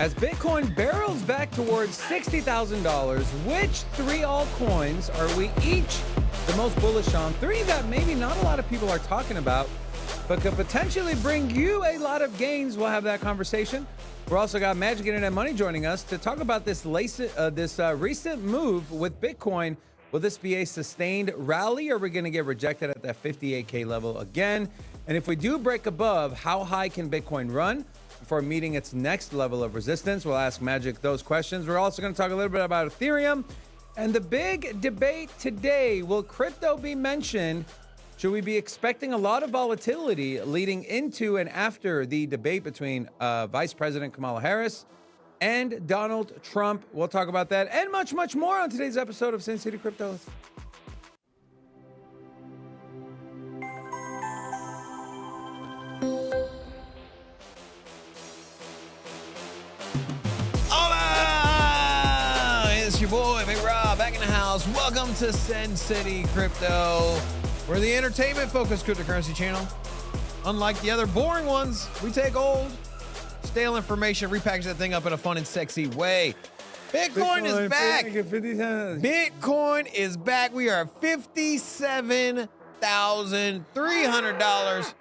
As Bitcoin barrels back towards $60,000, which three altcoins are we each the most bullish on? Three that maybe not a lot of people are talking about, but could potentially bring you a lot of gains. We'll have that conversation. We're also got Magic Internet Money joining us to talk about this recent move with Bitcoin. Will this be a sustained rally, or are we going to get rejected at that 58K level again? And if we do break above, how high can Bitcoin run before meeting its next level of resistance? We'll ask Magic those questions. We're also going to talk a little bit about Ethereum and the big debate today. Will crypto be mentioned? Should we be expecting a lot of volatility leading into and after the debate between Vice President Kamala Harris and Donald Trump? We'll talk about that and much, much more on today's episode of Sin City Crypto. Hola! It's your boy, Big Rob, back in the house. Welcome to Sin City Crypto. We're the entertainment-focused cryptocurrency channel. Unlike the other boring ones, we take old, stale information, repackage that thing up in a fun and sexy way. Bitcoin is back. Bitcoin is back. We are at $57,300.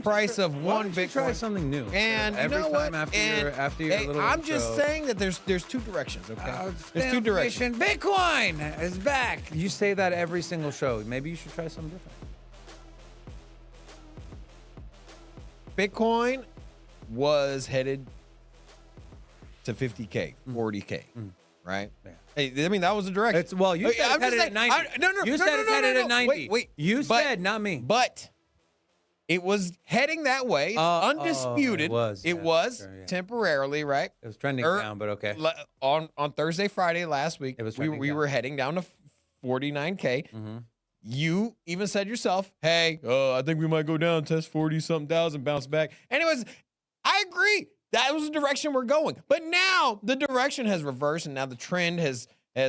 Price of one Bitcoin. Try something new. And every you know time what? after your little I'm intro. just saying that there's two directions, okay? There's two directions. Bitcoin is back. You say that every single show. Maybe you should try something different. Bitcoin was headed to 50K, 40K, right? Yeah. Hey, I mean, that was the direction. You said it's headed at 90. You said it's headed at 90. Wait. You said, not me. But it was heading that way. It's undisputed. It was temporarily, right? It was trending down, but okay. On Thursday, Friday last week, it was we were heading down to 49K. Mm-hmm. You even said yourself, hey, I think we might go down, test 40-something thousand, bounce back. Anyways, I agree. That was the direction we're going. But now the direction has reversed, and now the trend has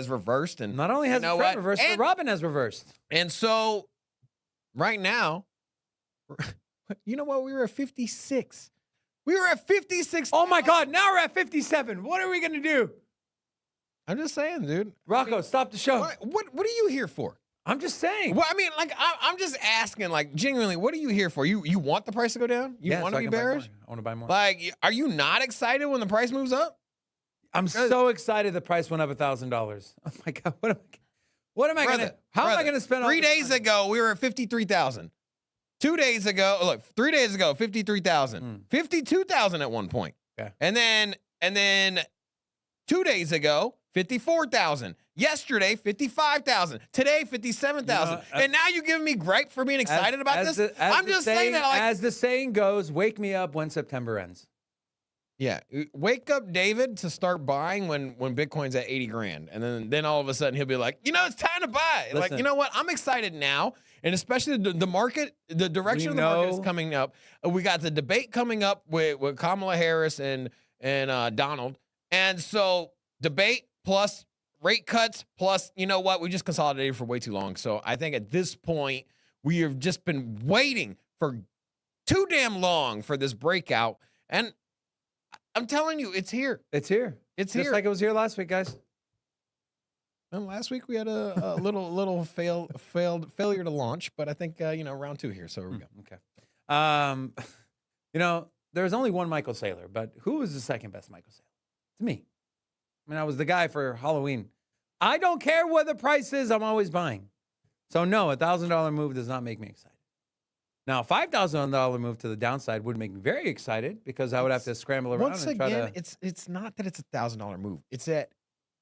reversed. And not only has the trend reversed, but Robin has reversed. And so right now, you know what? We were at 56. We were at 56. Oh my God! Now we're at 57. What are we gonna do? I'm just saying, dude. Rocco, stop the show. What are you here for? I'm just saying. Well, I mean, like, I'm just asking, like, genuinely, what are you here for? You want the price to go down? You want to be bearish? I want to buy more. Like, are you not excited when the price moves up? I'm so excited. The price went up $1,000. Oh my God! What am I gonna? How am I gonna spend? 3 days ago, we were at 53,000. 2 days ago, look, 3 days ago, 53,000, 52,000 at one point. Yeah. And then 2 days ago, 54,000. Yesterday, 55,000. Today, 57,000. And now you're giving me gripe for being excited about this? I'm just saying that, like, as the saying goes, wake me up when September ends. Yeah, wake up David to start buying when Bitcoin's at 80 grand. And then all of a sudden he'll be like, it's time to buy. Listen, like, you know what? I'm excited now. And especially the market, the direction of the market is coming up. We got the debate coming up with Kamala Harris and Donald. And so debate plus rate cuts plus, you know what? We just consolidated for way too long. So I think at this point, we have just been waiting for too damn long for this breakout. And I'm telling you, it's here. It's here. It's just here. like it was here last week, guys. And last week we had a little failure to launch, but I think round two here. So here we go. Okay. There's only one Michael Saylor, but who was the second best Michael Saylor? It's me. I mean, I was the guy for Halloween. I don't care what the price is. I'm always buying. So no, $1,000 move does not make me excited. Now, a $5,000 move to the downside would make me very excited because I would have to scramble around. Once again, it's not that it's $1,000 move. It's that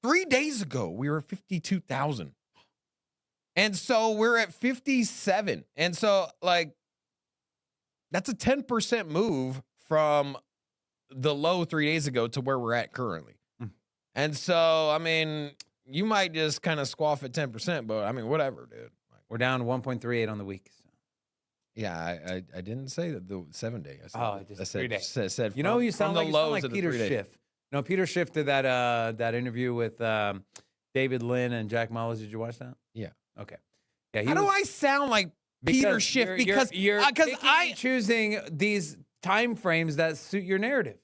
3 days ago we were at 52,000, and so we're at 57, and so like that's a 10% move from the low 3 days ago to where we're at currently. And so I mean, you might just kind of squaff at 10%, but I mean, whatever, dude. We're down 1.38 on the week. So. Yeah, I didn't say that the 7 day. I said 3 days. Said you know, you sound like Peter Schiff. Schiff. No, Peter Schiff did that interview with David Lynn and Jack Mullis. Did you watch that? Yeah. Okay. Yeah. How do I sound like Peter Schiff? Because I'm choosing these time frames that suit your narrative.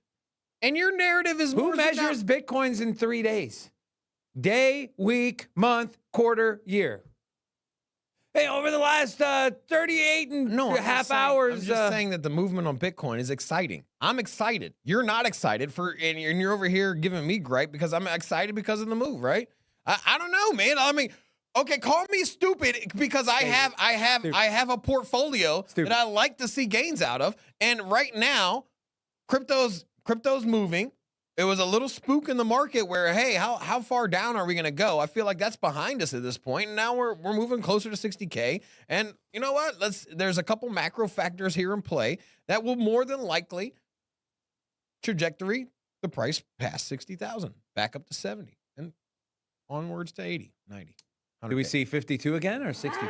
And your narrative is who measures Bitcoins in 3 days? Day, week, month, quarter, year. Hey, over the last 38 and a half hours. I'm just saying that the movement on Bitcoin is exciting. I'm excited. You're not excited and you're over here giving me gripe because I'm excited because of the move, right? I don't know, man. I mean, okay, call me stupid because I have a portfolio that I like to see gains out of, and right now, crypto's moving. It was a little spook in the market where, hey, how far down are we going to go? I feel like that's behind us at this point, and now we're moving closer to 60K. And you know what? There's a couple macro factors here in play that will more than likely trajectory the price past 60,000, back up to 70, and onwards to 80, 90. 100K. Do we see 52 again or 61st?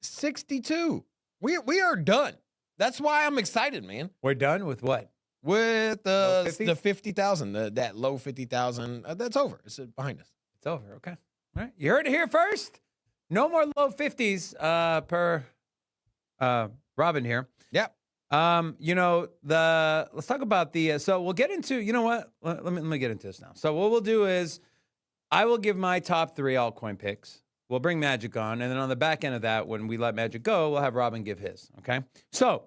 62. We are done. That's why I'm excited, man. We're done with what? With the 50,000, that low 50,000, that's over. It's behind us. It's over. Okay. All right. You heard it here first. No more low 50s per Robin here. Yep. Let's talk about the. So we'll get into. You know what? Let me get into this now. So what we'll do is, I will give my top 3 altcoin picks. We'll bring Magic on, and then on the back end of that, when we let Magic go, we'll have Robin give his. Okay. So.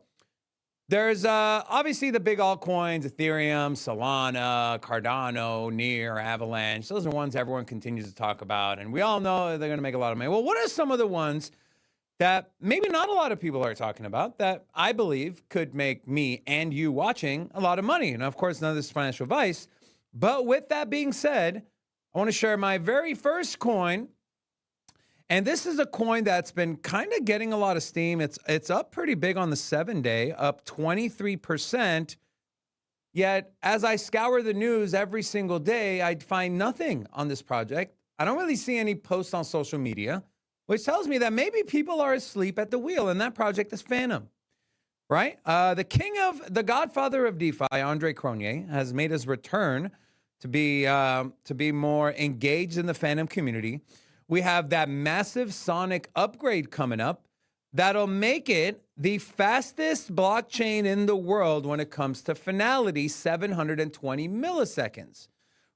There's obviously the big altcoins, Ethereum, Solana, Cardano, Near, Avalanche. Those are ones everyone continues to talk about, and we all know they're going to make a lot of money. Well, what are some of the ones that maybe not a lot of people are talking about that I believe could make me and you watching a lot of money? And of course, none of this is financial advice. But with that being said, I want to share my very first coin. And this is a coin that's been kind of getting a lot of steam. It's up pretty big on the 7-day, up 23%. Yet, as I scour the news every single day, I find nothing on this project. I don't really see any posts on social media, which tells me that maybe people are asleep at the wheel, and that project is Phantom, right? The godfather of DeFi, Andre Cronje, has made his return to be more engaged in the Phantom community. We have that massive Sonic upgrade coming up that'll make it the fastest blockchain in the world when it comes to finality, 720 milliseconds,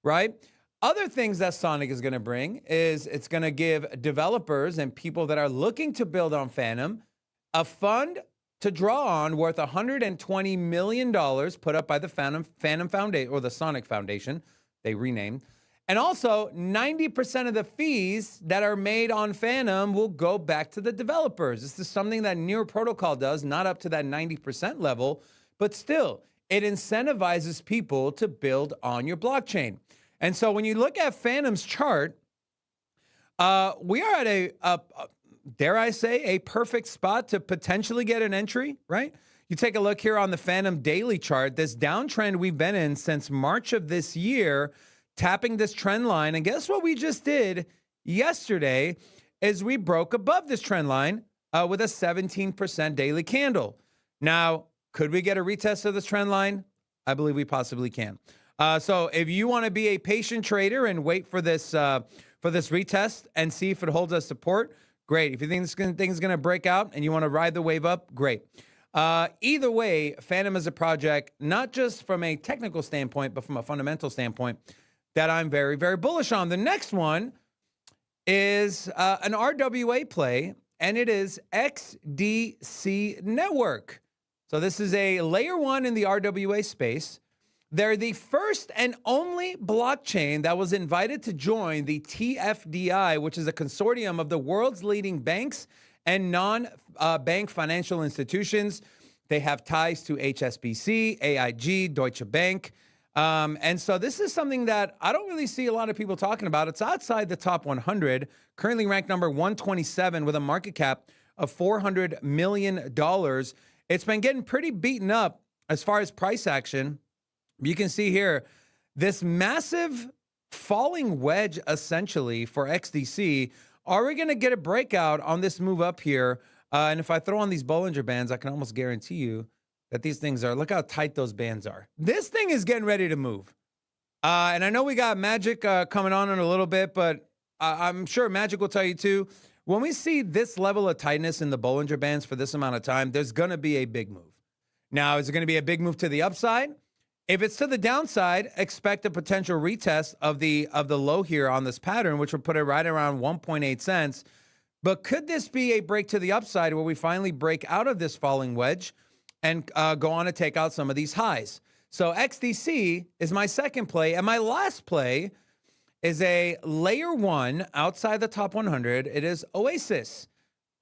right? Other things that Sonic is going to bring is it's going to give developers and people that are looking to build on Phantom a fund to draw on worth $120 million put up by the Phantom Foundation, or the Sonic Foundation, they renamed. And also, 90% of the fees that are made on Phantom will go back to the developers. This is something that Near Protocol does, not up to that 90% level, but still, it incentivizes people to build on your blockchain. And so when you look at Phantom's chart, we are at dare I say, a perfect spot to potentially get an entry, right? You take a look here on the Phantom daily chart, this downtrend we've been in since March of this year, tapping this trend line. And guess what we just did yesterday is we broke above this trend line with a 17% daily candle. Now, could we get a retest of this trend line? I believe we possibly can. So if you want to be a patient trader and wait for this retest and see if it holds us support, great. If you think this thing is going to break out and you want to ride the wave up, great. Either way, Phantom is a project, not just from a technical standpoint, but from a fundamental standpoint, that I'm very, very bullish on. The next one is an RWA play, and it is XDC Network. So this is a layer 1 in the RWA space. They're the first and only blockchain that was invited to join the TFDI, which is a consortium of the world's leading banks and non-bank financial institutions. They have ties to HSBC, AIG, Deutsche Bank. And so this is something that I don't really see a lot of people talking about. It's outside the top 100, currently ranked number 127 with a market cap of $400 million. It's been getting pretty beaten up as far as price action. You can see here this massive falling wedge essentially for XDC. Are we going to get a breakout on this move up here? And if I throw on these Bollinger Bands, I can almost guarantee you that these things are, look how tight those bands are. This thing is getting ready to move. And I know we got Magic coming on in a little bit, but I'm sure Magic will tell you too. When we see this level of tightness in the Bollinger Bands for this amount of time, there's going to be a big move. Now, is it going to be a big move to the upside? If it's to the downside, expect a potential retest of the low here on this pattern, which would put it right around 1.8 cents. But could this be a break to the upside where we finally break out of this falling wedge and go on to take out some of these highs? So XDC is my second play. And my last play is a layer one outside the top 100. It is Oasis.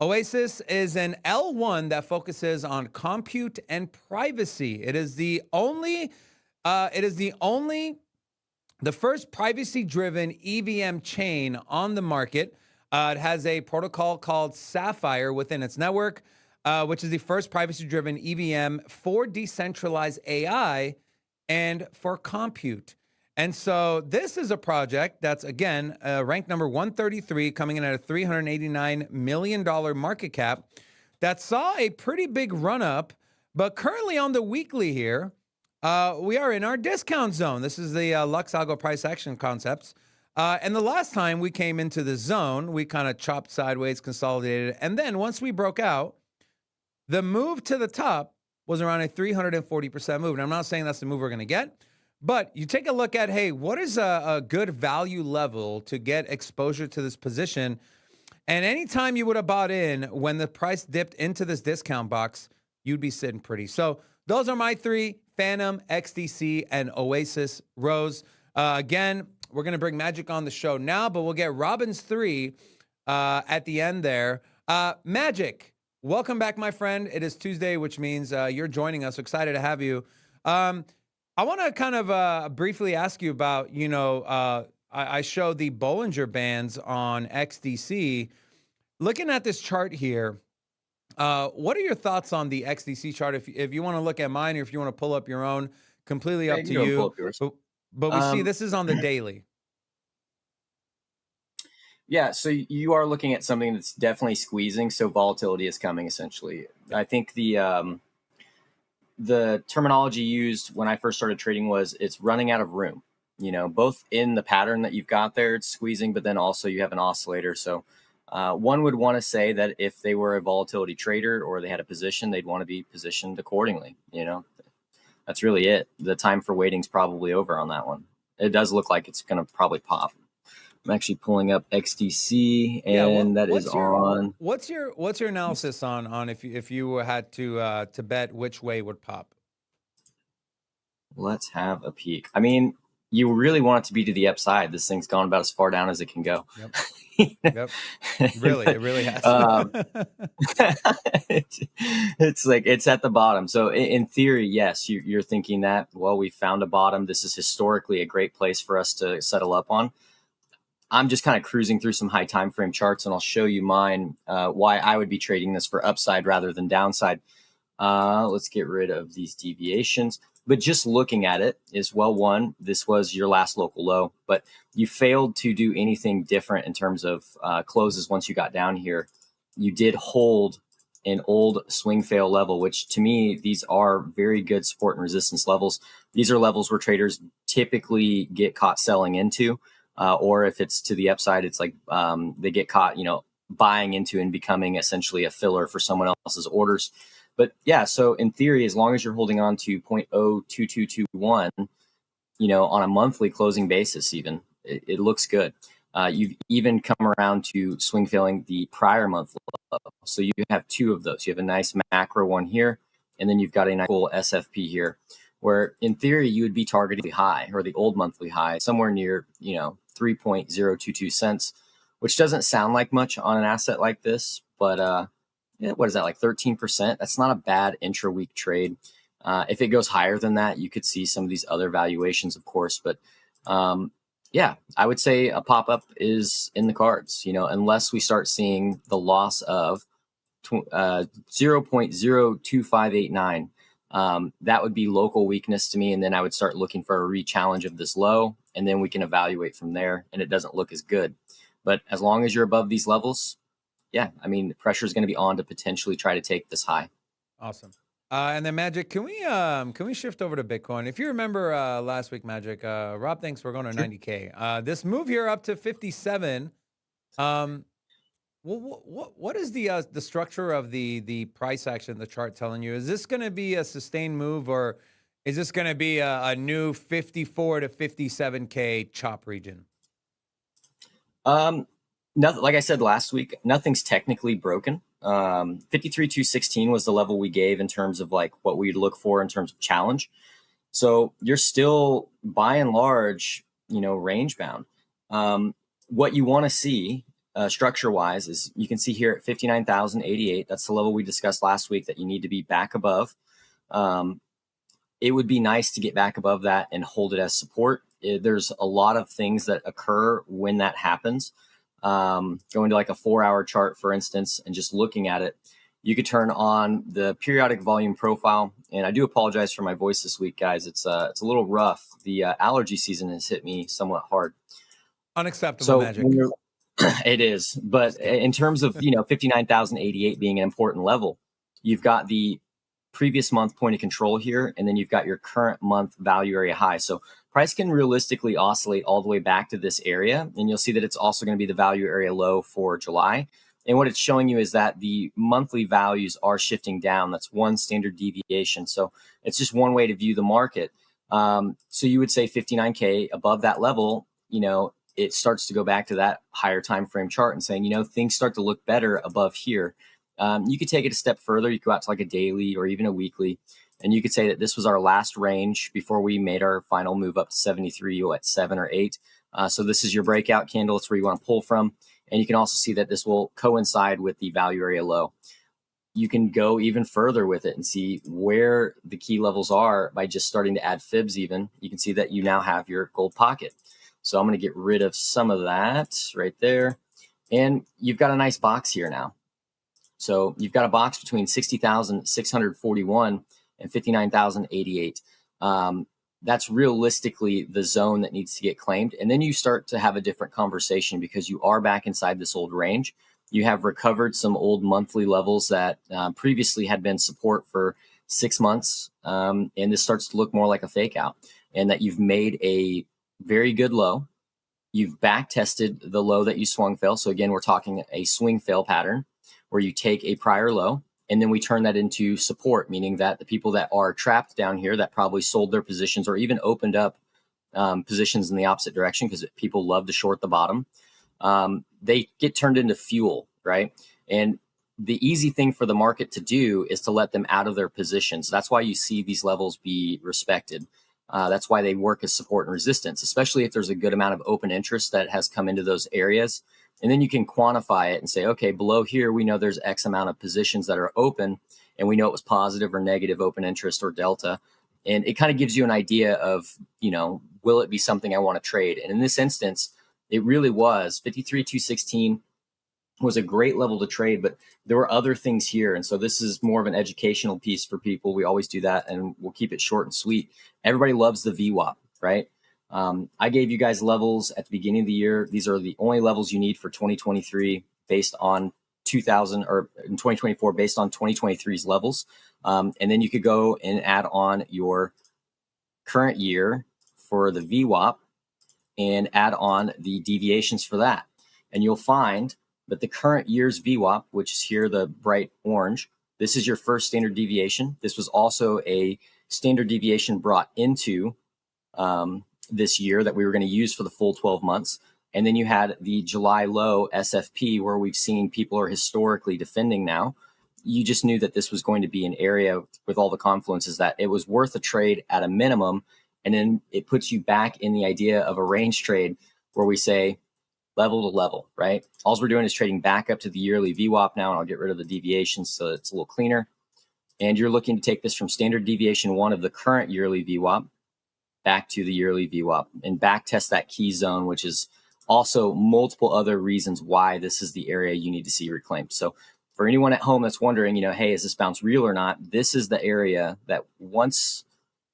Oasis is an L1 that focuses on compute and privacy. It is the first privacy-driven EVM chain on the market. It has a protocol called Sapphire within its network, which is the first privacy-driven EVM for decentralized AI and for compute. And so this is a project that's, again, ranked number 133, coming in at a $389 million market cap, that saw a pretty big run-up, but currently on the weekly here, we are in our discount zone. This is the Lux Algo price action concepts. And the last time we came into the zone, we kind of chopped sideways, consolidated. And then once we broke out, the move to the top was around a 340% move. And I'm not saying that's the move we're going to get, but you take a look at, hey, what is a good value level to get exposure to this position? And anytime you would have bought in when the price dipped into this discount box, you'd be sitting pretty. So those are my three: Phantom, XDC, and Oasis Rose. Again, we're going to bring Magic on the show now, but we'll get Robin's three at the end there. Magic, welcome back, my friend. It is Tuesday, which means you're joining us. Excited to have you. I want to kind of briefly ask you about, I showed the Bollinger Bands on XDC. Looking at this chart here, what are your thoughts on the XDC chart? If you want to look at mine, or if you want to pull up your own, completely up to you. But we see this is on the daily. Yeah, so you are looking at something that's definitely squeezing. So volatility is coming, essentially. I think the terminology used when I first started trading was it's running out of room. Both in the pattern that you've got there, it's squeezing, but then also you have an oscillator. So one would want to say that if they were a volatility trader or they had a position, they'd want to be positioned accordingly. That's really it. The time for waiting's probably over on that one. It does look like it's going to probably pop. I'm actually pulling up XDC, and that is on. What's your analysis on if you had to bet which way would pop? Let's have a peek. I mean, you really want it to be to the upside. This thing's gone about as far down as it can go. Yep. Yep. Really, it really has. It's like it's at the bottom. So in theory, yes, you're thinking that, well, we found a bottom. This is historically a great place for us to settle up on. I'm just kind of cruising through some high time frame charts, and I'll show you mine, why I would be trading this for upside rather than downside. Let's get rid of these deviations. But just looking at it is, well, one, this was your last local low, but you failed to do anything different in terms of closes once you got down here. You did hold an old swing fail level, which to me, these are very good support and resistance levels. These are levels where traders typically get caught selling into, or if it's to the upside, it's like they get caught, buying into and becoming essentially a filler for someone else's orders. But yeah, so in theory, as long as you're holding on to 0.02221, on a monthly closing basis, even it looks good. You've even come around to swing failing the prior month low. So you have two of those. You have a nice macro one here, and then you've got a nice full SFP here, where in theory you would be targeting the high or the old monthly high somewhere near 3.022 cents, which doesn't sound like much on an asset like this, but what is that, like 13%? That's not a bad intra-week trade. If it goes higher than that, you could see some of these other valuations, of course. But yeah, I would say a pop-up is in the cards, unless we start seeing the loss of 0.02589. That would be local weakness to me. And then I would start looking for a re-challenge of this low, and then we can evaluate from there. And it doesn't look as good. But as long as you're above these levels, yeah, I mean, the pressure is going to be on to potentially try to take this high. Awesome. And then Magic, can we shift over to Bitcoin? If you remember last week, Magic, Rob thinks we're going to 90K. This move here up to 57. What is the structure of the price action, the chart telling you? Is this going to be a sustained move, or is this going to be a new 54 to 57K chop region? Nothing, like I said last week, nothing's technically broken. 53,216 was the level we gave in terms of like what we'd look for in terms of challenge. So you're still by and large, range bound. What you want to see structure wise is you can see here at 59,088. That's the level we discussed last week that you need to be back above. It would be nice to get back above that and hold it as support. There's a lot of things that occur when that happens. Going to like a 4-hour chart, for instance, and just looking at it, you could turn on the periodic volume profile. And I do apologize for my voice this week, guys. It's a little rough. The allergy season has hit me somewhat hard. Unacceptable magic. It is. But in terms of, 59,088 being an important level, you've got the previous month point of control here, and then you've got your current month value area high. So price can realistically oscillate all the way back to this area, and you'll see that it's also going to be the value area low for July. And what it's showing you is that the monthly values are shifting down. That's one standard deviation. So it's just one way to view the market. So you would say 59K above that level, it starts to go back to that higher time frame chart and saying, things start to look better above here. You could take it a step further. You could go out to like a daily or even a weekly, and you could say that this was our last range before we made our final move up to 73 at 7 or 8. So this is your breakout candle. It's where you want to pull from. And you can also see that this will coincide with the value area low. You can go even further with it and see where the key levels are by just starting to add fibs even. You can see that you now have your gold pocket. So I'm going to get rid of some of that right there. And you've got a nice box here now. So you've got a box between 60,641 and 59,088. That's realistically the zone that needs to get claimed. And then you start to have a different conversation because you are back inside this old range. You have recovered some old monthly levels that previously had been support for 6 months. And this starts to look more like a fake out, and that you've made a very good low. You've back tested the low that you swung fail. So again, we're talking a swing fail pattern where you take a prior low and then we turn that into support, meaning that the people that are trapped down here that probably sold their positions or even opened up positions in the opposite direction because people love to short the bottom, they get turned into fuel, right? And the easy thing for the market to do is to let them out of their positions. That's why you see these levels be respected. That's why they work as support and resistance, especially if there's a good amount of open interest that has come into those areas. And then you can quantify it and say, okay, below here, we know there's X amount of positions that are open, and we know it was positive or negative open interest or delta. And it kind of gives you an idea of, will it be something I want to trade? And in this instance, it really was. 53,216 was a great level to trade, but there were other things here. And so this is more of an educational piece for people. We always do that, and we'll keep it short and sweet. Everybody loves the VWAP, right? I gave you guys levels at the beginning of the year. These are the only levels you need for 2023 based on 2000 or in 2024 based on 2023's levels. And then you could go and add on your current year for the VWAP and add on the deviations for that. And you'll find that the current year's VWAP, which is here, the bright orange, this is your first standard deviation. This was also a standard deviation brought into this year that we were going to use for the full 12 months. And then you had the July low SFP, where we've seen people are historically defending now. You just knew that this was going to be an area with all the confluences that it was worth a trade at a minimum. And then it puts you back in the idea of a range trade where we say level to level, right? All we're doing is trading back up to the yearly VWAP now, and I'll get rid of the deviations so it's a little cleaner. And you're looking to take this from standard deviation 1 of the current yearly VWAP back to the yearly VWAP and back test that key zone, which is also multiple other reasons why this is the area you need to see reclaimed. So for anyone at home that's wondering, hey, is this bounce real or not? This is the area that once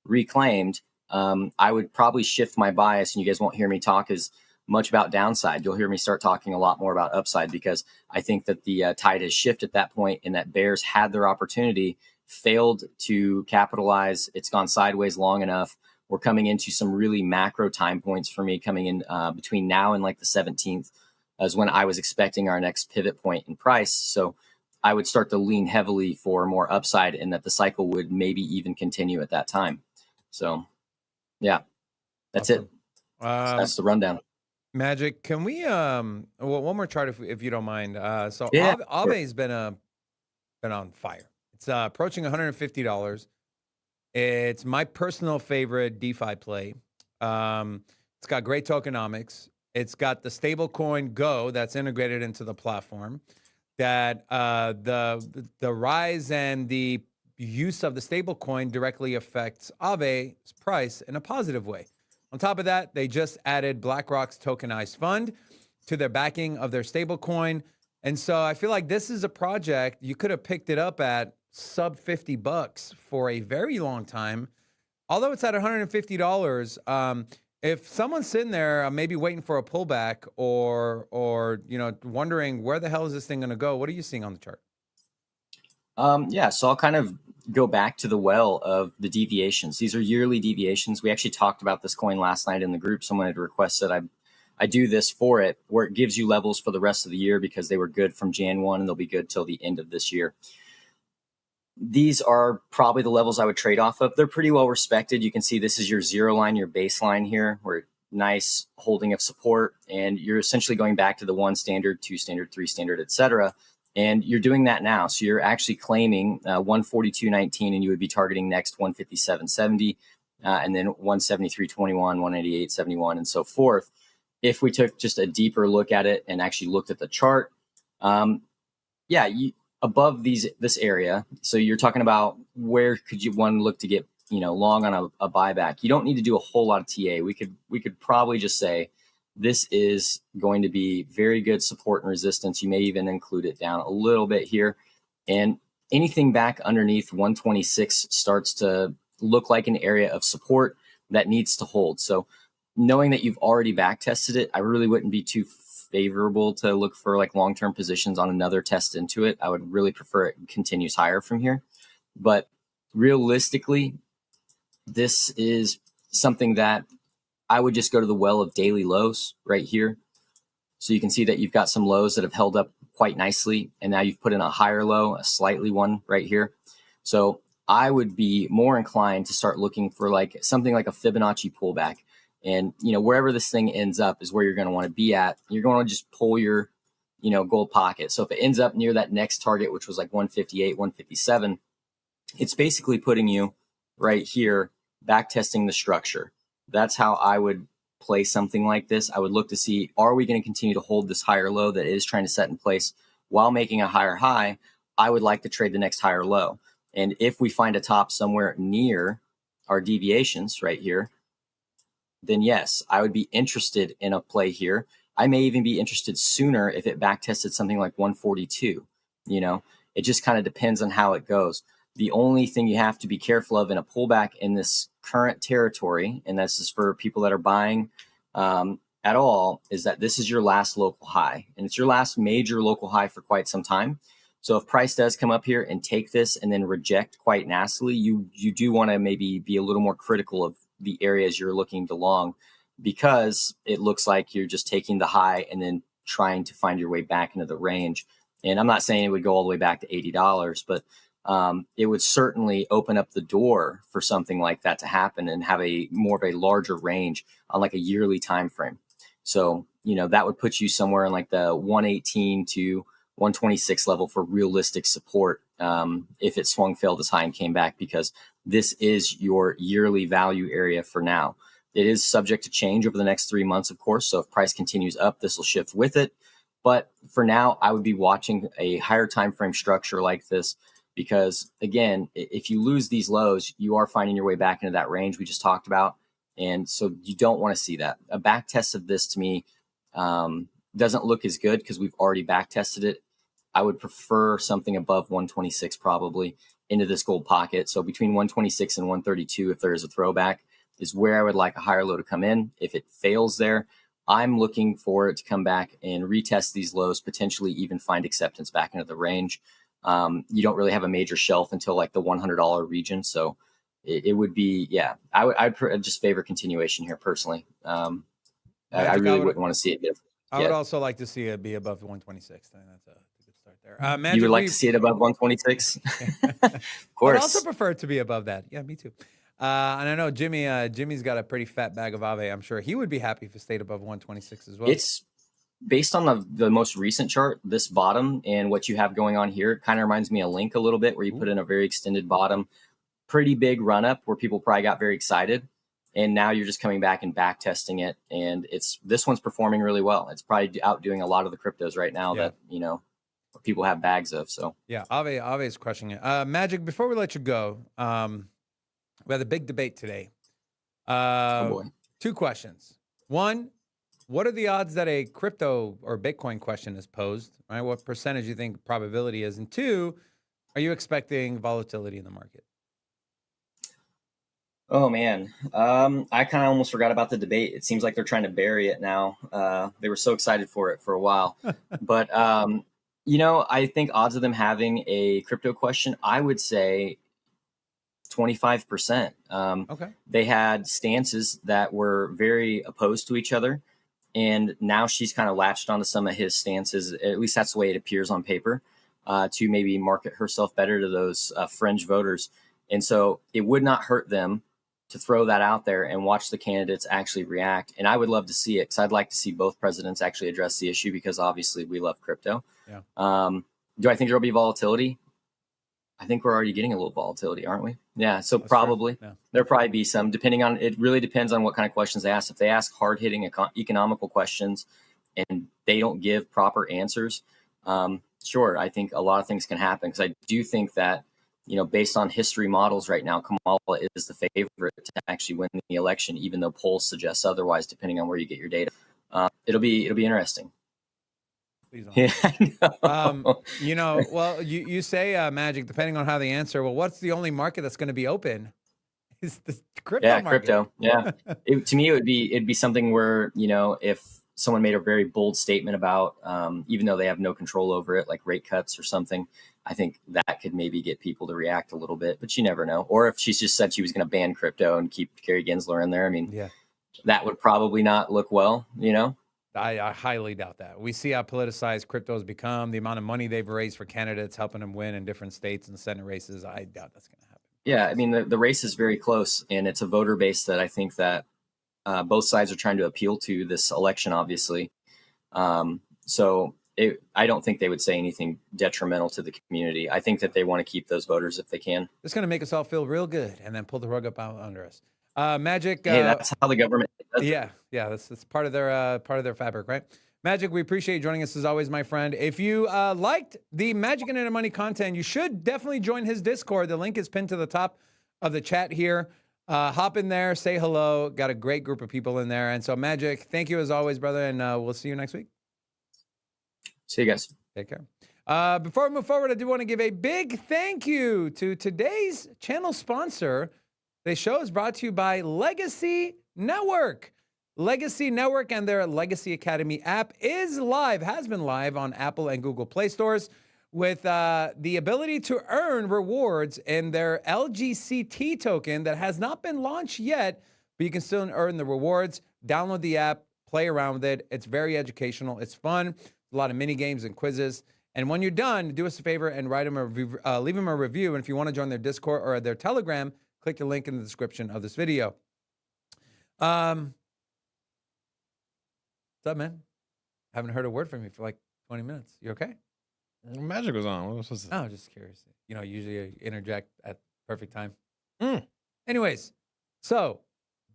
reclaimed, I would probably shift my bias, and you guys won't hear me talk as much about downside. You'll hear me start talking a lot more about upside, because I think that the tide has shifted at that point, and that bears had their opportunity, failed to capitalize. It's gone sideways long enough. We're coming into some really macro time points for me coming in between now and like the 17th as when I was expecting our next pivot point in price. So I would start to lean heavily for more upside and that the cycle would maybe even continue at that time. So yeah, that's Awesome. it. That's the rundown. Magic, can we well, one more chart if you don't mind. So Yeah, Aave's been on fire. It's approaching $150. It's my personal favorite DeFi play. It's got great tokenomics. It's got the stable coin Go that's integrated into the platform. That the rise and the use of the stable coin directly affects Aave's price in a positive way. On top of that, they just added BlackRock's tokenized fund to their backing of their stable coin. And so I feel like this is a project you could have picked it up at sub $50 for a very long time. Although it's at $150, if someone's sitting there maybe waiting for a pullback or wondering where the hell is this thing going to go, what are you seeing on the chart? Yeah, so I'll kind of go back to the well of the deviations. These are yearly deviations. We actually talked about this coin last night in the group. Someone had requested I do this for it, where it gives you levels for the rest of the year because they were good from Jan 1 and they'll be good till the end of this year. These are probably the levels I would trade off of. They're pretty well respected. You can see this is your zero line, your baseline here, where nice holding of support, and you're essentially going back to the 1 standard, 2 standard, 3 standard, etc. And you're doing that now. So you're actually claiming 142.19, and you would be targeting next 157.70, and then 173.21, 188.71, and so forth. If we took just a deeper look at it and actually looked at the chart, above this area. So you're talking about where could you one look to get long on a buyback. You don't need to do a whole lot of TA. We could probably just say this is going to be very good support and resistance. You may even include it down a little bit here, and anything back underneath 126 starts to look like an area of support that needs to hold. So knowing that you've already back tested it, I really wouldn't be too favorable to look for like long-term positions on another test into it. I would really prefer it continues higher from here. But realistically, this is something that I would just go to the well of daily lows right here. So you can see that you've got some lows that have held up quite nicely, and now you've put in a higher low, a slightly one right here. So I would be more inclined to start looking for like something like a Fibonacci pullback. And, wherever this thing ends up is where you're going to want to be at. You're going to just pull your, gold pocket. So if it ends up near that next target, which was like 158, 157, it's basically putting you right here, back testing the structure. That's how I would play something like this. I would look to see, are we going to continue to hold this higher low that is trying to set in place while making a higher high? I would like to trade the next higher low. And if we find a top somewhere near our deviations right here, then yes, I would be interested in a play here. I may even be interested sooner if it back tested something like 142. It just kind of depends on how it goes. The only thing you have to be careful of in a pullback in this current territory, and this is for people that are buying at all, is that this is your last local high, and it's your last major local high for quite some time. So if price does come up here and take this and then reject quite nastily, you do want to maybe be a little more critical of the areas you're looking to long, because it looks like you're just taking the high and then trying to find your way back into the range. And I'm not saying it would go all the way back to $80, but it would certainly open up the door for something like that to happen and have a more of a larger range on like a yearly time frame. So, that would put you somewhere in like the 118 to 126 level for realistic support if it swung, failed as high and came back, because this is your yearly value area for now. It is subject to change over the next 3 months, of course. So if price continues up, this will shift with it. But for now, I would be watching a higher time frame structure like this, because again, if you lose these lows, you are finding your way back into that range we just talked about. And so you don't want to see that. A back test of this to me doesn't look as good because we've already back tested it. I would prefer something above 126 probably into this gold pocket. So between 126 and 132, if there is a throwback, is where I would like a higher low to come in. If it fails there, I'm looking for it to come back and retest these lows, potentially even find acceptance back into the range. You don't really have a major shelf until like the $100 region. So it would be, I'd just favor continuation here personally. I really wouldn't want to see it different. I would also like to see it be above 126. I think that's a good start there. You would like to see it above 126? Of course. I'd also prefer it to be above that. Yeah, me too. And I know Jimmy's got a pretty fat bag of Ave. I'm sure he would be happy if it stayed above 126 as well. It's based on the most recent chart, this bottom and what you have going on here. It kind of reminds me of Link a little bit, where you put in a very extended bottom, pretty big run up where people probably got very excited. And now you're just coming back and back testing it. And this one's performing really well. It's probably outdoing a lot of the cryptos right now that, people have bags of. So yeah, Ave is crushing it. Magic, before we let you go, we had a big debate today. oh boy. 2 questions. 1, what are the odds that a crypto or Bitcoin question is posed? Right? What percentage do you think probability is? And 2, are you expecting volatility in the market? Oh man, I kind of almost forgot about the debate. It seems like they're trying to bury it now. They were so excited for it for a while, but I think odds of them having a crypto question, I would say 25%. Okay. They had stances that were very opposed to each other, and now she's kind of latched onto some of his stances. At least that's the way it appears on paper, to maybe market herself better to those fringe voters. And so it would not hurt them to throw that out there and watch the candidates actually react. And I would love to see it, because I'd like to see both presidents actually address the issue, because obviously we love crypto. Yeah. Do I think there'll be volatility? I think we're already getting a little volatility, aren't we? Yeah. So That's probably yeah. there'll probably be some, depending on, it really depends on what kind of questions they ask. If they ask hard hitting economical questions and they don't give proper answers, sure, I think a lot of things can happen. Because I do think that, based on history models right now, Kamala is the favorite to actually win the election, even though polls suggest otherwise, depending on where you get your data. It'll be interesting. Please don't. Yeah, I know. Well, you say Magic, depending on how they answer. Well, what's the only market that's going to be open? Is the crypto market. Crypto. Yeah. To me, it'd be something where, if someone made a very bold statement about, even though they have no control over it, like rate cuts or something, I think that could maybe get people to react a little bit, but you never know. Or if she's just said she was going to ban crypto and keep Gary Gensler in there, I mean, yeah, that would probably not look well, I highly doubt that. We see how politicized crypto's become, the amount of money they've raised for candidates, helping them win in different states and Senate races. I doubt that's going to happen. Yeah, I mean, the race is very close, and it's a voter base that I think that both sides are trying to appeal to this election, obviously. I don't think they would say anything detrimental to the community. I think that they want to keep those voters if they can. It's going to make us all feel real good and then pull the rug up out under us. Magic. Hey, that's how the government does it. Yeah. That's part of their fabric, right? Magic, we appreciate you joining us as always, my friend. If you liked the Magic and Money content, you should definitely join his Discord. The link is pinned to the top of the chat here. Hop in there, say hello. Got a great group of people in there. And so, Magic, thank you as always, brother, and we'll see you next week. See you guys. Take care. Before we move forward, I do want to give a big thank you to today's channel sponsor. Today's show is brought to you by Legacy Network. Legacy Network and their Legacy Academy app has been live on Apple and Google Play stores with the ability to earn rewards in their LGCT token that has not been launched yet, but you can still earn the rewards. Download the app, play around with it. It's very educational. It's fun. A lot of mini games and quizzes. And when you're done, do us a favor and leave them a review. And if you want to join their Discord or their Telegram, click the link in the description of this video. What's up, man? Haven't heard a word from you for like 20 minutes. You okay? Magic was on. What was supposed to... Oh, just curious. Usually I interject at perfect time. Anyways, so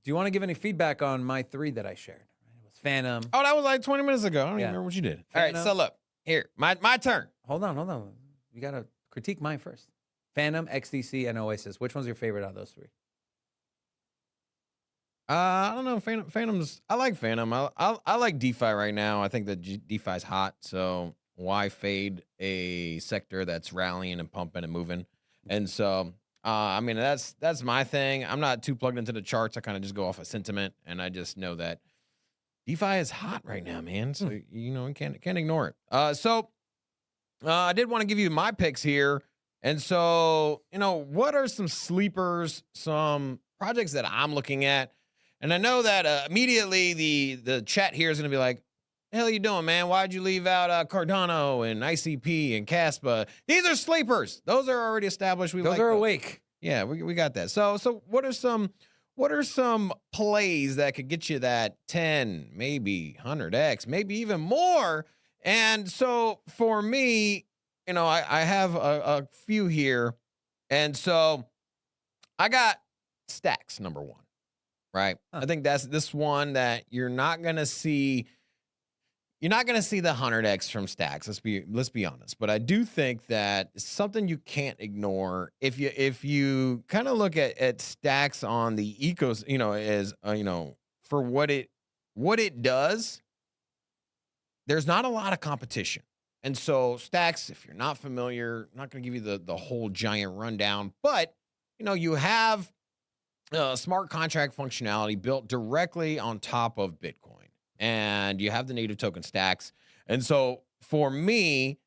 do you want to give any feedback on my 3 that I shared? It was Phantom. Oh, that was like 20 minutes ago. I don't even remember what you did. Phantom. All right, so look. Here, my turn. Hold on. You got to critique mine first. Phantom, XDC, and Oasis. Which one's your favorite out of those 3? I don't know. Phantom's. I like Phantom. I like DeFi right now. I think that DeFi's hot. So why fade a sector that's rallying and pumping and moving? And so, I mean, that's my thing. I'm not too plugged into the charts. I kind of just go off of sentiment, and I just know that DeFi is hot right now, man. So you can't ignore it. I did want to give you my picks here. And so, what are some sleepers, some projects that I'm looking at? And I know that immediately the chat here is going to be like, the hell you doing, man? Why'd you leave out Cardano and ICP and Caspa? These are sleepers. Those are already established. Those are awake. Yeah, we got that. So what are some plays that could get you that 10, maybe 100x, maybe even more? And so for me, I have a few here. And so I got Stacks number one, right? I think that's this one that you're not going to see. You're not going to see the 100x from Stacks. Let's be honest. But I do think that it's something you can't ignore. If you kind of look at Stacks on the ecos, as for what it does, there's not a lot of competition. And so Stacks, if you're not familiar, I'm not going to give you the whole giant rundown, but you have smart contract functionality built directly on top of Bitcoin. And you have the native token Stacks. And so for me,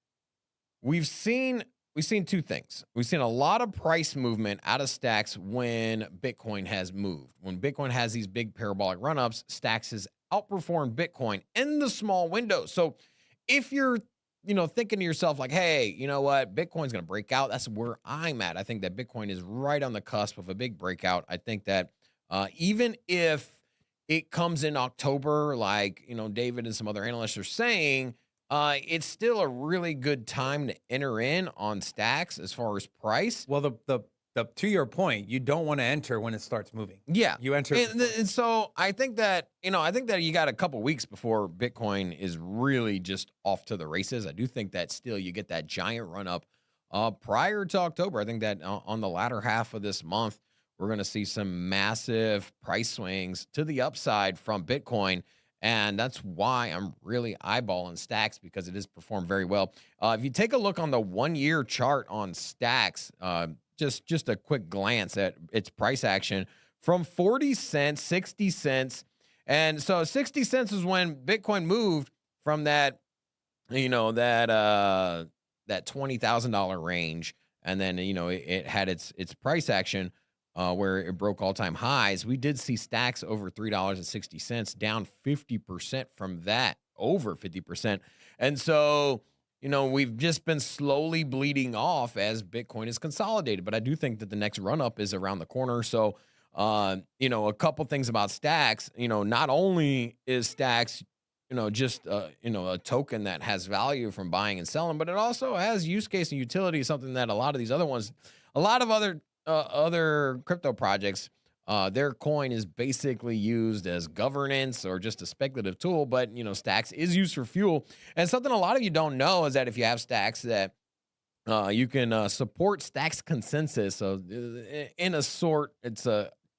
we've seen two things. We've seen a lot of price movement out of Stacks when Bitcoin has moved. When Bitcoin has these big parabolic run-ups, Stacks has outperformed Bitcoin in the small window. So if you're thinking to yourself like, hey, you know what, Bitcoin's going to break out, that's where I'm at. I think that Bitcoin is right on the cusp of a big breakout. I think that even if it comes in October, like, David and some other analysts are saying, it's still a really good time to enter in on Stacks as far as price. Well, the to your point, you don't want to enter when it starts moving. Yeah, you enter. And so I think that you got a couple weeks before Bitcoin is really just off to the races. I do think that still you get that giant run up prior to October. I think that on the latter half of this month, we're going to see some massive price swings to the upside from Bitcoin. And that's why I'm really eyeballing Stacks, because it has performed very well. If you take a look on the 1-year chart on Stacks, just a quick glance at its price action from 40 cents, 60 cents. And so 60 cents is when Bitcoin moved from that $20,000 range. And then, it had its price action where it broke all-time highs. We did see Stacks over $3.60, down 50% from that, over 50%. And so, we've just been slowly bleeding off as Bitcoin is consolidated. But I do think that the next run-up is around the corner. So, a couple things about Stacks. Not only is Stacks, just, a token that has value from buying and selling, but it also has use case and utility, something that a lot of other crypto projects, their coin is basically used as governance or just a speculative tool, but Stacks is used for fuel. And something a lot of you don't know is that if you have Stacks, that you can support Stacks consensus. So in a sort, it's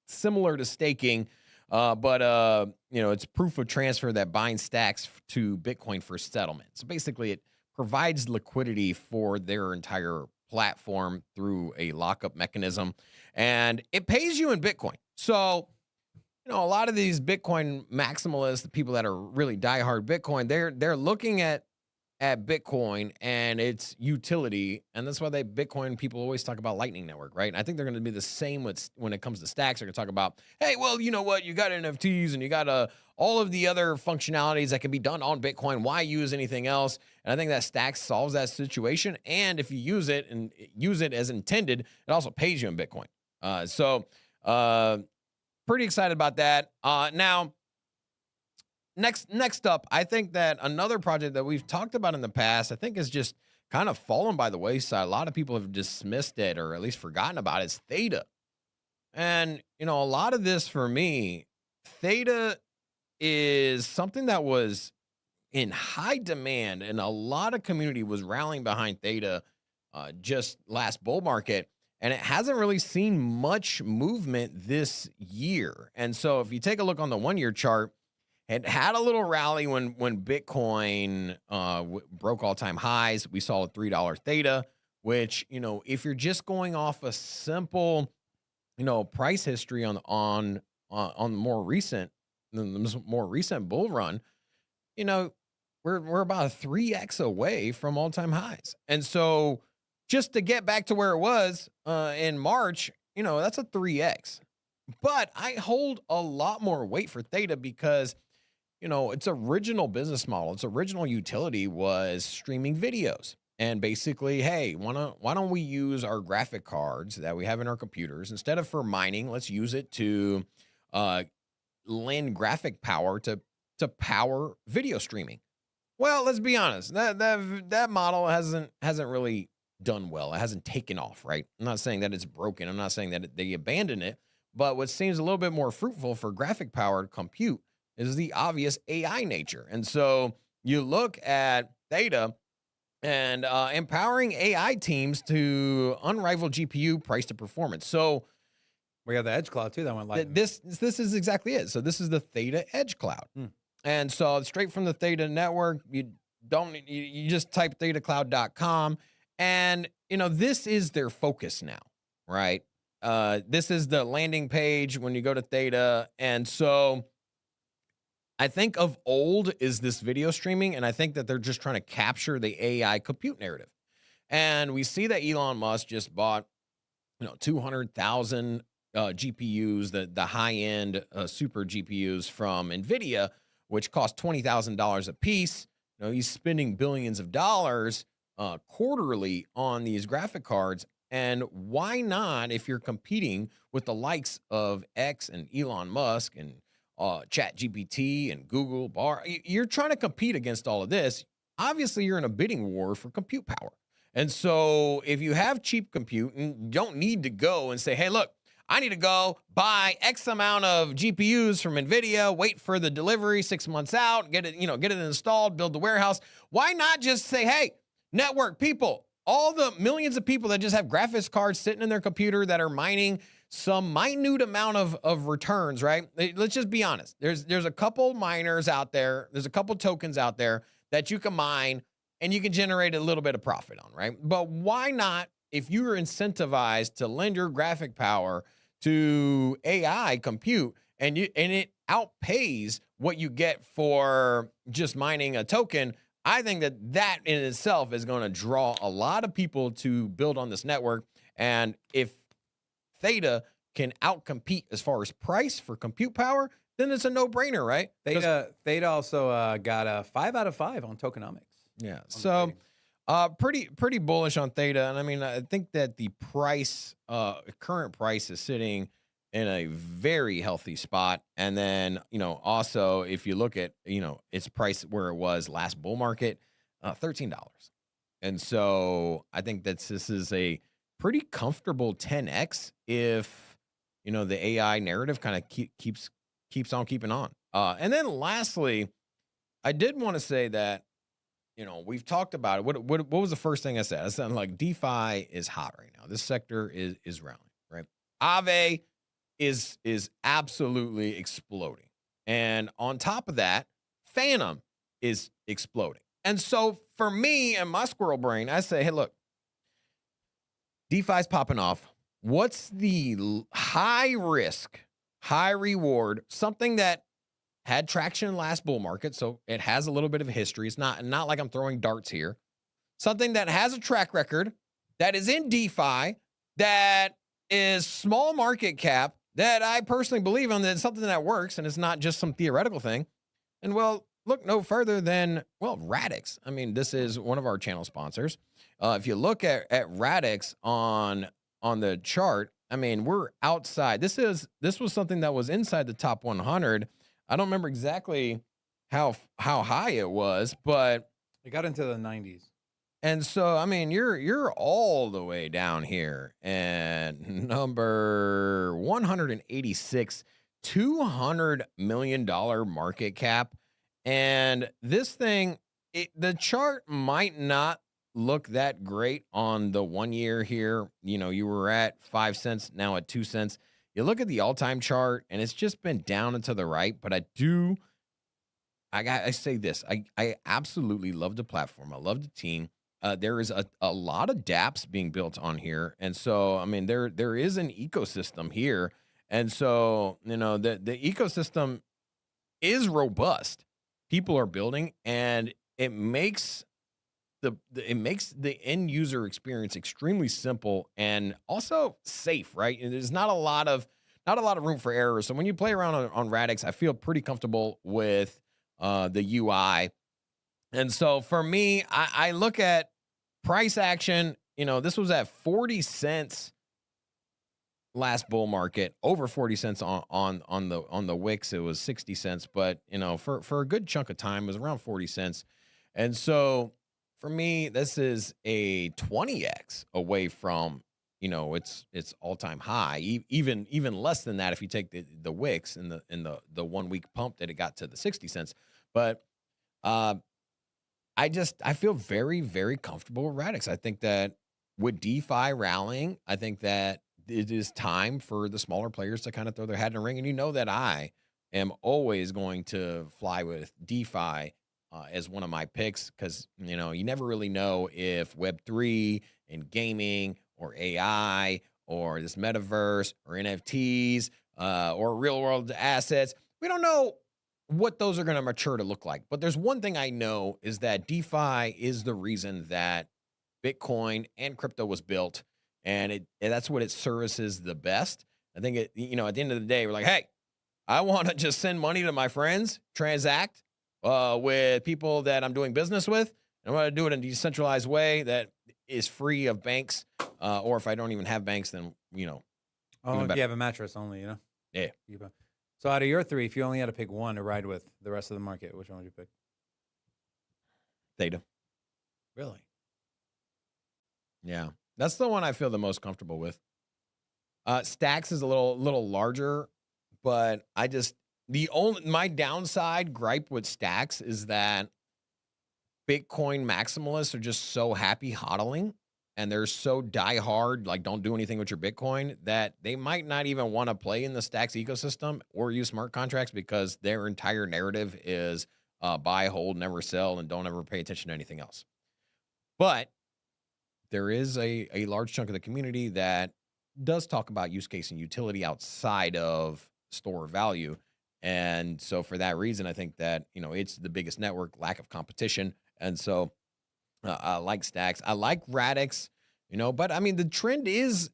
similar to staking, but it's proof of transfer that binds Stacks to Bitcoin for settlement. So basically, it provides liquidity for their entire platform through a lockup mechanism, and it pays you in Bitcoin. So, a lot of these Bitcoin maximalists, the people that are really diehard Bitcoin, they're looking at Bitcoin and its utility, and that's why Bitcoin people always talk about Lightning Network, right? And I think they're going to be the same when it comes to Stacks. They're going to talk about, hey, well, you know what, you got NFTs and you got all of the other functionalities that can be done on Bitcoin. Why use anything else? And I think that Stacks solves that situation. And if you use it and use it as intended, it also pays you in Bitcoin. So pretty excited about that. Now, next up, I think that another project that we've talked about in the past, I think is just kind of fallen by the wayside. A lot of people have dismissed it or at least forgotten about it. It's Theta. And, a lot of this for me, Theta is something that was in high demand, and a lot of community was rallying behind Theta just last bull market, and it hasn't really seen much movement this year. And so if you take a look on the 1-year chart, it had a little rally when Bitcoin broke all-time highs. We saw a $3 Theta, which, if you're just going off a simple, price history on the more recent bull run, we're about a 3x away from all-time highs. And so just to get back to where it was in March, that's a 3x. But I hold a lot more weight for Theta because, its original business model, its original utility was streaming videos. And basically, hey, why don't we use our graphic cards that we have in our computers instead of for mining? Let's use it to lend graphic power to power video streaming. Well, let's be honest. That model hasn't really done well. It hasn't taken off, right? I'm not saying that it's broken. I'm not saying that they abandoned it. But what seems a little bit more fruitful for graphic powered compute is the obvious AI nature. And so you look at Theta and empowering AI teams to unrivaled GPU price to performance. So we have the Edge Cloud too that went live. This is exactly it. So this is the Theta Edge Cloud. And so straight from the Theta network, you just type thetacloud.com, and this is their focus now, right? This is the landing page when you go to Theta. And so I think of old is this video streaming, and I think that they're just trying to capture the AI compute narrative. And we see that Elon Musk just bought 200,000 GPUs, the high-end super GPUs from NVIDIA, which cost $20,000 a piece. He's spending billions of dollars quarterly on these graphic cards. And why not, if you're competing with the likes of X and Elon Musk and ChatGPT and Google, you're trying to compete against all of this. Obviously, you're in a bidding war for compute power. And so if you have cheap compute and you don't need to go and say, hey, look, I need to go buy X amount of GPUs from NVIDIA, wait for the delivery 6 months out, get it installed, build the warehouse. Why not just say, hey, network people, all the millions of people that just have graphics cards sitting in their computer that are mining some minute amount of returns, right? Let's just be honest. There's a couple miners out there. There's a couple tokens out there that you can mine and you can generate a little bit of profit on, right? But why not, if you are incentivized to lend your graphic power to AI compute and it outpays what you get for just mining a token, I think that in itself is going to draw a lot of people to build on this network. And if Theta can outcompete as far as price for compute power, then it's a no-brainer, right? Theta also got a 5 out of 5 on tokenomics. Yeah. So pretty bullish on Theta. And I mean, I think that the price, current price is sitting in a very healthy spot. And then, also if you look at, its price where it was last bull market, $13. And so I think that this is a pretty comfortable 10x if, the AI narrative kind of keeps on keeping on. And then lastly, I did want to say that, we've talked about it. What was the first thing I said? I said, like, DeFi is hot right now. This sector is rallying, right? Aave is absolutely exploding. And on top of that, Phantom is exploding. And so for me and my squirrel brain, I say, hey, look, DeFi's popping off. What's the high risk, high reward, something that had traction last bull market, so it has a little bit of a history. It's not like I'm throwing darts here. Something that has a track record, that is in DeFi, that is small market cap, that I personally believe in, that it's something that works, and it's not just some theoretical thing. And well, look no further than, Radix. I mean, this is one of our channel sponsors. If you look at Radix on the chart, I mean, we're outside. This was something that was inside the top 100. I don't remember exactly how high it was, but it got into the 90s. And so, I mean, you're all the way down here, and number 186, $200 million market cap. And this thing, the chart might not look that great on the 1 year here. You were at 5 cents, now at 2 cents. You look at the all-time chart, and it's just been down and to the right. But I say this. I absolutely love the platform. I love the team. There is a lot of dApps being built on here. And so, I mean, there is an ecosystem here. And so, the ecosystem is robust. People are building, and it makes the end user experience extremely simple and also safe, right? And there's not a lot of room for error. So when you play around on Radix, I feel pretty comfortable with the UI. And so for me, I look at price action. This was at 40 cents last bull market, over 40 cents on the Wix. It was 60 cents, but for a good chunk of time, it was around 40 cents. And so for me, this is a 20x away from its all-time high. Even less than that if you take the Wix in the 1 week pump that it got to the 60 cents. But I feel very, very comfortable with Radix. I think that with DeFi rallying, I think that it is time for the smaller players to kind of throw their hat in the ring. And that I am always going to fly with DeFi as one of my picks, because you never really know if Web3 and gaming or AI or this metaverse or NFTs or real world assets, we don't know what those are going to mature to look like. But there's one thing I know, is that DeFi is the reason that Bitcoin and crypto was built, and that's what it services the best. I think at the end of the day, we're like, hey, I want to just send money to my friends, transact with people that I'm doing business with, and I want to do it in a decentralized way that is free of banks, or if I don't even have banks, then Oh, if you have a mattress only, Yeah. So out of your three, if you only had to pick one to ride with the rest of the market, which one would you pick? Theta. Really? Yeah, that's the one I feel the most comfortable with. Stacks is a little larger, but my downside gripe with Stacks is that Bitcoin maximalists are just so happy hodling, and they're so diehard, like don't do anything with your Bitcoin, that they might not even want to play in the Stacks ecosystem or use smart contracts, because their entire narrative is buy, hold, never sell, and don't ever pay attention to anything else. But there is a large chunk of the community that does talk about use case and utility outside of store value. And so for that reason, I think that, it's the biggest network, lack of competition. And so I like Stacks. I like Radix, but I mean, the trend is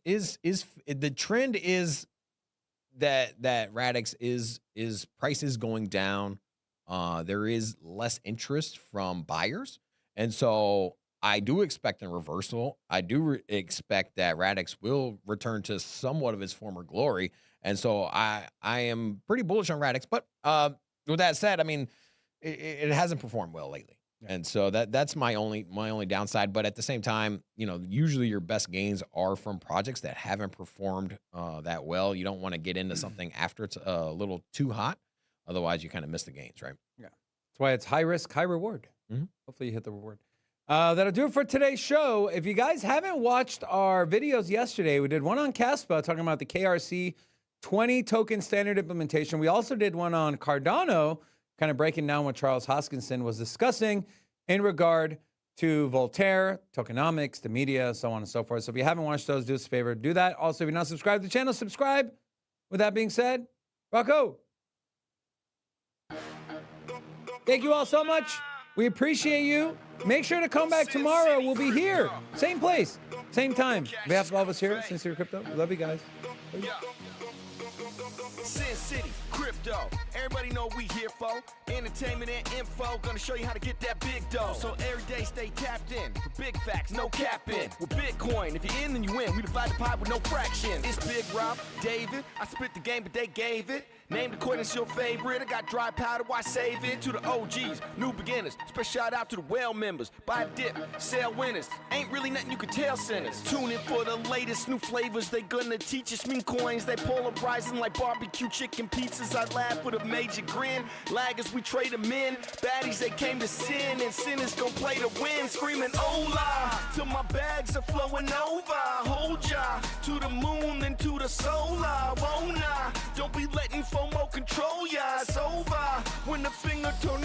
that Radix is prices going down. There is less interest from buyers. And so I do expect a reversal. I do expect that Radix will return to somewhat of its former glory. And so I am pretty bullish on Radix. But with that said, I mean, it hasn't performed well lately. Yeah. And so that's my only downside. But at the same time, usually your best gains are from projects that haven't performed that well. You don't want to get into something after it's a little too hot. Otherwise, you kind of miss the gains, right? Yeah. That's why it's high risk, high reward. Mm-hmm. Hopefully you hit the reward. That'll do it for today's show. If you guys haven't watched our videos yesterday, we did one on Caspa talking about the KRC 20 token standard implementation. We also did one on Cardano, kind of breaking down what Charles Hoskinson was discussing in regard to Voltaire, tokenomics, the media, so on and so forth. So if you haven't watched those, do us a favor, do that. Also, if you're not subscribed to the channel, subscribe. With that being said, Rocco. Thank you all so much. We appreciate you. Make sure to come back tomorrow. We'll be here. Same place, same time. On behalf of all of us here at Sincere Crypto, we love you guys. Sin City, crypto. Everybody know we here for entertainment and info. Gonna show you how to get that big dough. So every day stay tapped in for big facts, no capping. With Bitcoin, if you're in, then you win. We divide the pie with no fraction. It's Big Rob, David. I spit the game, but they gave it. Named according to your favorite. I got dry powder, why save it? To the OGs, new beginners. Special shout out to the well members. Buy the dip, sell winners. Ain't really nothing you can tell sinners. Tune in for the latest new flavors. They gonna teach us mean coins. They polarizing like barbecue chicken pizzas. I laugh with a major grin. Laggers, we trade them in. Baddies, they came to sin. And sinners gon' play to win. Screaming, hola, till my bags are flowing over. Hold ya to the moon and to the solar. Won't I? Don't be letting FOMO control ya. It's over when the finger turn